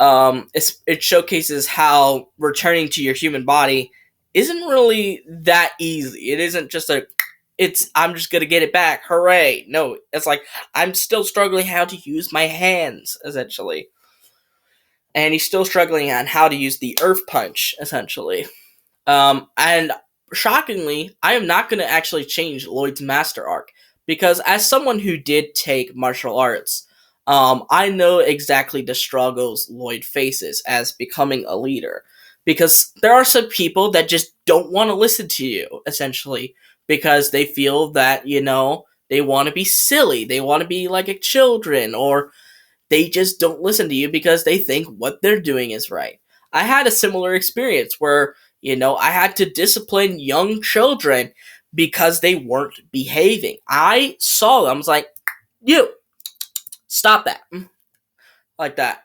It showcases how returning to your human body isn't really that easy. It isn't just I'm just gonna get it back, hooray. No, it's like, I'm still struggling how to use my hands, essentially. And he's still struggling on how to use the earth punch, essentially. And shockingly, I am not going to actually change Lloyd's master arc, because as someone who did take martial arts, I know exactly the struggles Lloyd faces as becoming a leader. Because there are some people that just don't want to listen to you, essentially, because they feel that, they want to be silly, they want to be like a children, or they just don't listen to you because they think what they're doing is right. I had a similar experience where, I had to discipline young children because they weren't behaving. I saw them, I was like, you, stop that. Like that.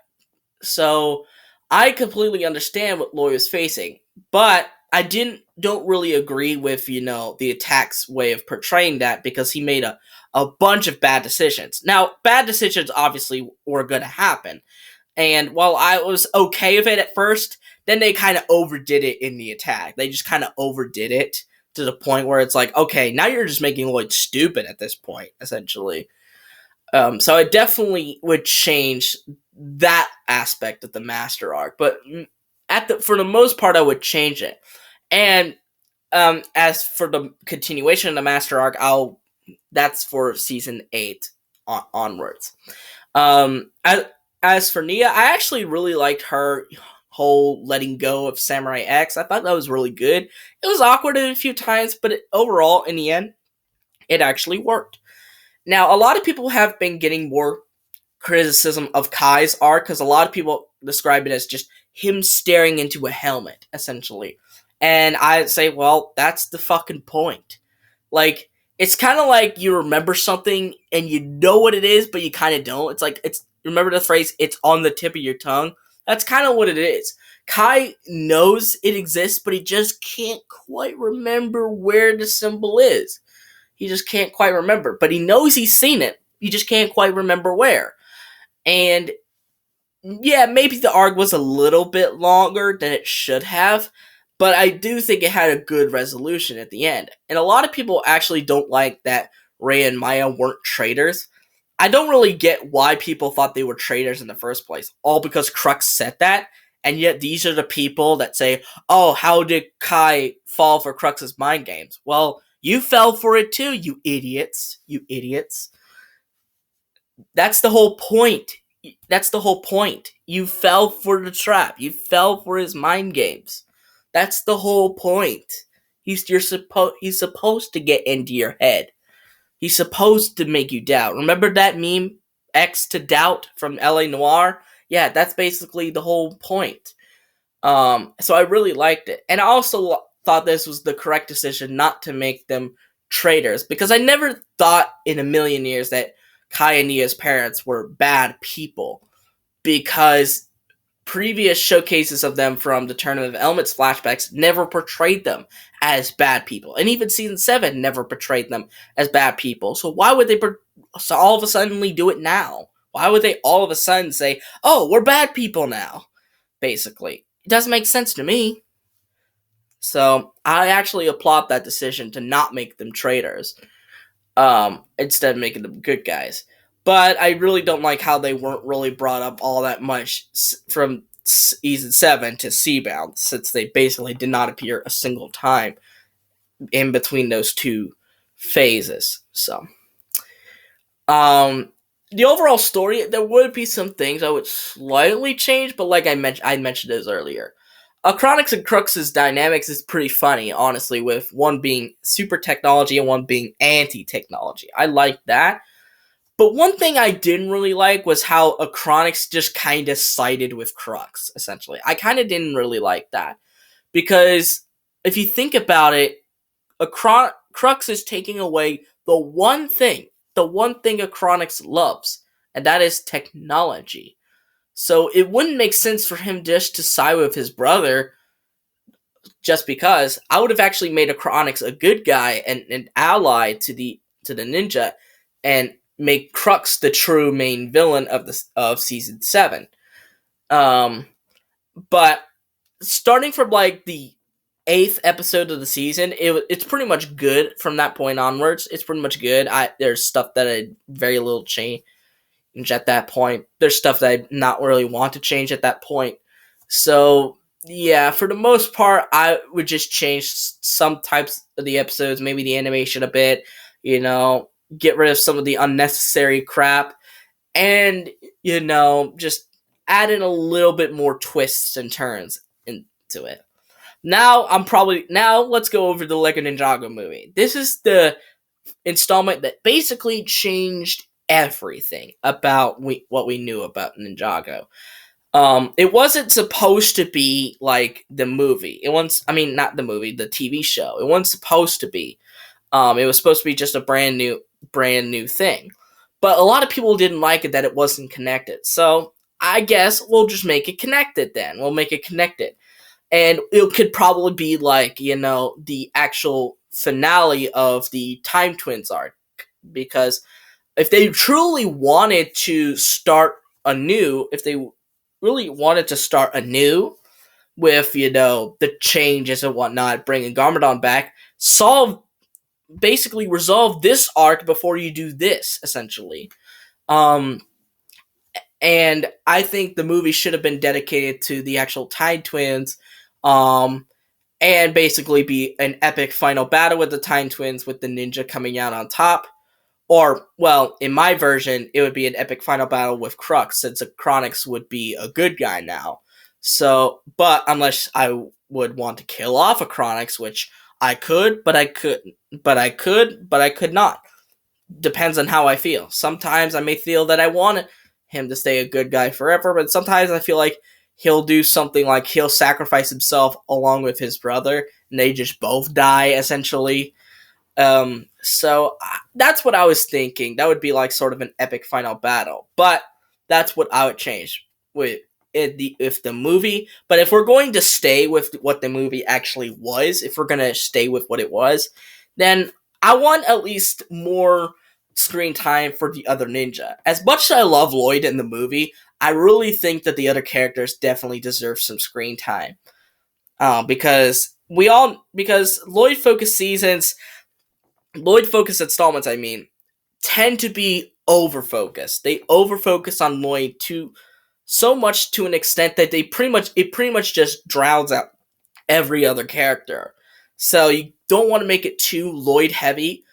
So I completely understand what Lloyd is facing, but I don't really agree with, the attack's way of portraying that, because he made a bunch of bad decisions. Now, bad decisions obviously were going to happen. And while I was okay with it at first, then they kind of overdid it in the attack. They just kind of overdid it to the point where it's like, okay, now you're just making Lloyd stupid at this point, essentially. So I definitely would change that aspect of the Master Arc, but for the most part, I would change it. And as for the continuation of the Master Arc, that's for season 8 onwards. As for Nia, I actually really liked her whole letting go of Samurai X. I thought that was really good. It was awkward a few times, but overall, in the end, it actually worked. Now, a lot of people have been getting more criticism of Kai's arc, because a lot of people describe it as just him staring into a helmet, essentially. And I'd say, well, that's the fucking point. Like, it's kind of like you remember something and you know what it is, but you kind of don't. It's like, remember the phrase, it's on the tip of your tongue? That's kind of what it is. Kai knows it exists, but he just can't quite remember where the symbol is. He just can't quite remember. But he knows he's seen it. He just can't quite remember where. And yeah, maybe the arc was a little bit longer than it should have, but I do think it had a good resolution at the end. And a lot of people actually don't like that Rei and Maya weren't traitors. I don't really get why people thought they were traitors in the first place, all because Crux said that, and yet these are the people that say, oh, how did Kai fall for Crux's mind games? Well, you fell for it too, you idiots. You idiots. That's the whole point. That's the whole point. You fell for the trap. You fell for his mind games. That's the whole point. He's supposed to get into your head. He's supposed to make you doubt. Remember that meme, X to doubt, from LA Noire? Yeah, that's basically the whole point. So I really liked it. And I also thought this was the correct decision not to make them traitors, because I never thought in a million years that Kai and Nia's parents were bad people, because previous showcases of them from the Tournament of Elements flashbacks never portrayed them as bad people. And even Season 7 never portrayed them as bad people. So why would they all of a sudden do it now? Why would they all of a sudden say, oh, we're bad people now? Basically. It doesn't make sense to me. So I actually applaud that decision to not make them traitors, instead of making them good guys. But I really don't like how they weren't really brought up all that much from Season 7 to Seabound, since they basically did not appear a single time in between those two phases. So, the overall story, there would be some things I would slightly change, but like I mentioned this earlier. Chronix and Crux's dynamics is pretty funny, honestly, with one being super technology and one being anti-technology. I like that. But one thing I didn't really like was how Chronix just kind of sided with Crux, essentially. I kind of didn't really like that. Because if you think about it, Crux is taking away the one thing Chronix loves, and that is technology. So it wouldn't make sense for him just to side with his brother just because. I would have actually made Chronix a good guy and an ally to the ninja, and make Crux the true main villain of Season 7. Um, but starting from like the eighth episode of the season, it's pretty much good from that point onwards. It's pretty much good. There's stuff that I very little change at that point. There's stuff that I not really want to change at that point. So yeah, for the most part, I would just change some types of the episodes, maybe the animation a bit, get rid of some of the unnecessary crap, and just add in a little bit more twists and turns into it. Now let's go over the LEGO Ninjago movie. This is the installment that basically changed everything about what we knew about Ninjago. It wasn't supposed to be like the movie. Not the movie, the TV show. It wasn't supposed to be. It was supposed to be just a brand new thing. But a lot of people didn't like it that it wasn't connected. So I guess we'll just make it connected then. We'll make it connected. And it could probably be like, the actual finale of the Time Twins arc. Because if they truly wanted to start anew, if they really wanted to start anew with, the changes and whatnot, bringing Garmadon back, basically resolve this arc before you do this, essentially. And I think the movie should have been dedicated to the actual Tide Twins, and basically be an epic final battle with the Time Twins with the ninja coming out on top. Or, well, in my version, it would be an epic final battle with Crux, since Chronix would be a good guy now. So, but unless I would want to kill off a Chronix, which I could, but I could not. Depends on how I feel. Sometimes I may feel that I want him to stay a good guy forever, but sometimes I feel like he'll do something like he'll sacrifice himself along with his brother, and they just both die, essentially. So that's what I was thinking. That would be like sort of an epic final battle. But that's what I would change with if the movie. But if we're going to stay with what the movie actually was, if we're going to stay with what it was, then I want at least more screen time for the other ninja. As much as I love Lloyd in the movie, I really think that the other characters definitely deserve some screen time. Because Lloyd focused installments, tend to be over-focused. They over-focus on Lloyd so much to an extent that it pretty much just drowns out every other character. So you don't want to make it too Lloyd heavy.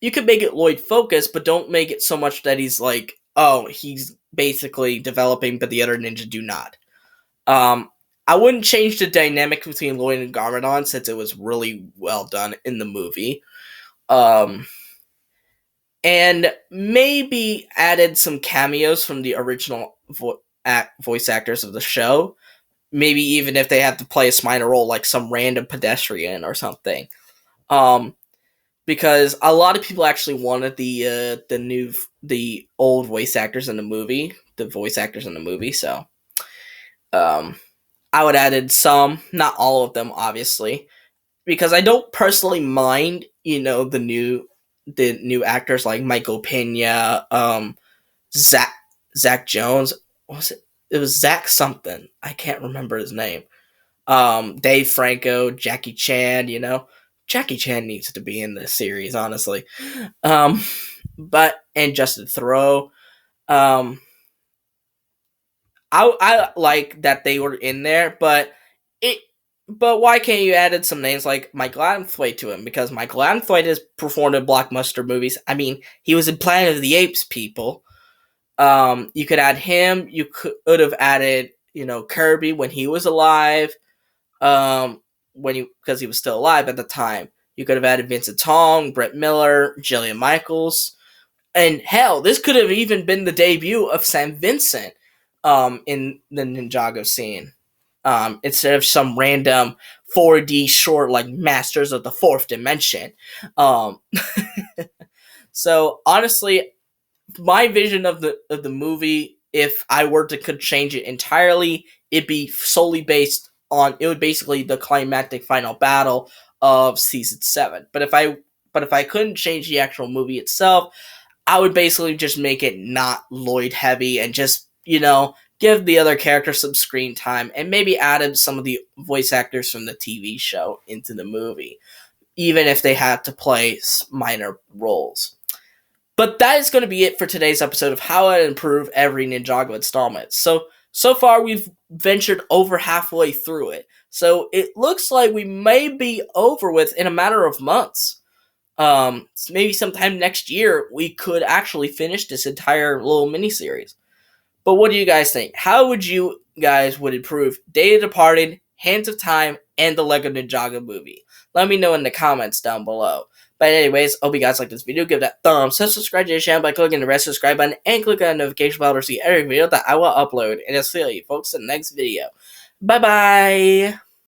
You could make it Lloyd focused, but don't make it so much that he's like, oh, he's basically developing, but the other ninja do not. I wouldn't change the dynamic between Lloyd and Garmadon, since it was really well done in the movie. And maybe added some cameos from the original voice actors of the show. Maybe even if they have to play a minor role, like some random pedestrian or something. Because a lot of people actually wanted the old voice actors in the movie, So, I would added some, not all of them, obviously, because I don't personally mind, the new actors like Michael Pena, Zach Jones. What was it? It was Zach something. I can't remember his name. Dave Franco, Jackie Chan. Jackie Chan needs to be in this series, honestly. And Justin Theroux. I like that they were in there, but why can't you add some names like Michael Adamthwaite to him? Because Michael Adamthwaite has performed in blockbuster movies. He was in Planet of the Apes, people. You could add him. You could have added, Kirby when he was alive. Because he was still alive at the time. You could have added Vincent Tong, Brett Miller, Jillian Michaels. And hell, this could have even been the debut of Sam Vincent in the Ninjago scene. Instead of some random 4D short like Masters of the Fourth Dimension. So honestly, my vision of the movie, if I were to could change it entirely, it'd be solely based on, it would basically the climactic final battle of season 7. But if I couldn't change the actual movie itself, I would basically just make it not Lloyd heavy and just, give the other characters some screen time, and maybe added some of the voice actors from the TV show into the movie, even if they had to play minor roles. But that is going to be it for today's episode of How I Improve Every Ninjago Installment. So far we've ventured over halfway through it. So it looks like we may be over with in a matter of months. Maybe sometime next year we could actually finish this entire little miniseries. But what do you guys think? How would you guys would improve Day of the Departed, Hands of Time, and the LEGO Ninjago Movie? Let me know in the comments down below. But anyways, hope you guys like this video. Give that thumbs up, subscribe to the channel by clicking the red subscribe button, and click on the notification bell to see every video that I will upload. And I'll see you folks in the next video. Bye bye!